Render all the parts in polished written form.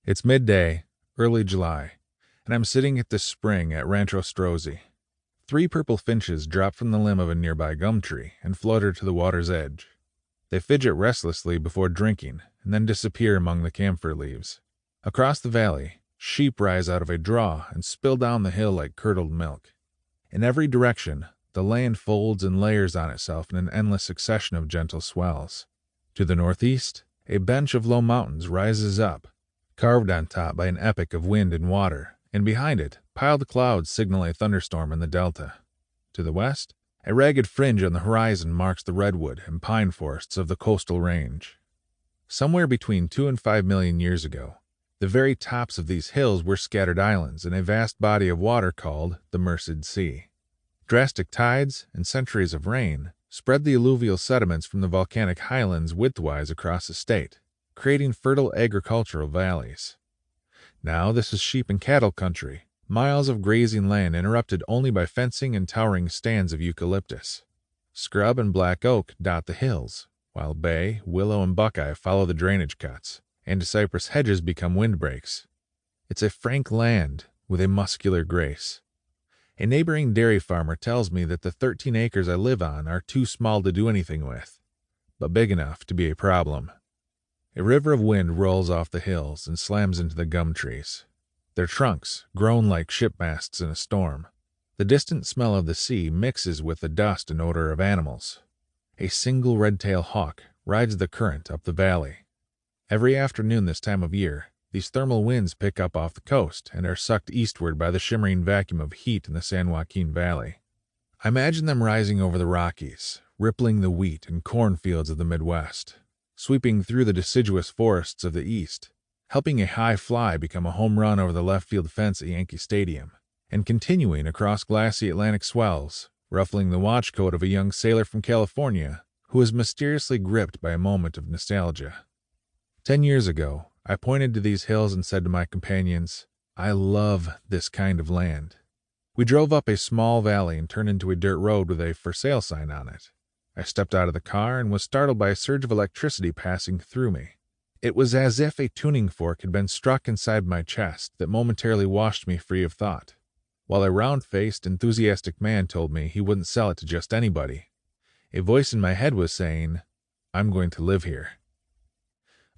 It's midday, early July, and I'm sitting at the spring at Rancho Strozzi. 3 purple finches drop from the limb of a nearby gum tree and flutter to the water's edge. They fidget restlessly before drinking and then disappear among the camphor leaves. Across the valley, sheep rise out of a draw and spill down the hill like curdled milk. In every direction, the land folds and layers on itself in an endless succession of gentle swells. To the northeast, a bench of low mountains rises up, carved on top by an epic of wind and water, and behind it, piled clouds signal a thunderstorm in the delta. To the west, a ragged fringe on the horizon marks the redwood and pine forests of the coastal range. Somewhere between 2 and 5 million years ago, the very tops of these hills were scattered islands in a vast body of water called the Merced Sea. Drastic tides and centuries of rain spread the alluvial sediments from the volcanic highlands widthwise across the state, creating fertile agricultural valleys. Now this is sheep and cattle country, miles of grazing land interrupted only by fencing and towering stands of eucalyptus. Scrub and black oak dot the hills, while bay, willow, and buckeye follow the drainage cuts, and cypress hedges become windbreaks. It's a frank land with a muscular grace. A neighboring dairy farmer tells me that the 13 acres I live on are too small to do anything with, but big enough to be a problem. A river of wind rolls off the hills and slams into the gum trees. Their trunks groan like ship masts in a storm. The distant smell of the sea mixes with the dust and odor of animals. A single red-tailed hawk rides the current up the valley. Every afternoon this time of year, these thermal winds pick up off the coast and are sucked eastward by the shimmering vacuum of heat in the San Joaquin Valley. I imagine them rising over the Rockies, rippling the wheat and cornfields of the Midwest, sweeping through the deciduous forests of the East, helping a high fly become a home run over the left field fence at Yankee Stadium, and continuing across glassy Atlantic swells, ruffling the watch coat of a young sailor from California who is mysteriously gripped by a moment of nostalgia. 10 years ago, I pointed to these hills and said to my companions, "I love this kind of land." We drove up a small valley and turned into a dirt road with a "for sale" sign on it. I stepped out of the car and was startled by a surge of electricity passing through me. It was as if a tuning fork had been struck inside my chest that momentarily washed me free of thought, while a round-faced, enthusiastic man told me he wouldn't sell it to just anybody. A voice in my head was saying, "I'm going to live here."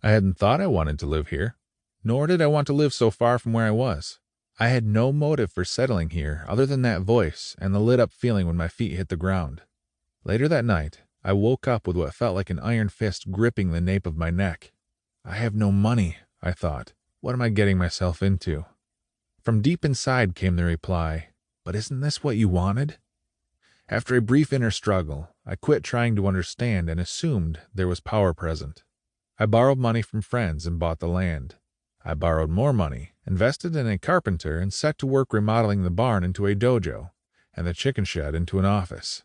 I hadn't thought I wanted to live here, nor did I want to live so far from where I was. I had no motive for settling here other than that voice and the lit-up feeling when my feet hit the ground. Later that night, I woke up with what felt like an iron fist gripping the nape of my neck. I have no money, I thought. What am I getting myself into? From deep inside came the reply, "But isn't this what you wanted?" After a brief inner struggle, I quit trying to understand and assumed there was power present. I borrowed money from friends and bought the land. I borrowed more money, invested in a carpenter, and set to work remodeling the barn into a dojo, and the chicken shed into an office.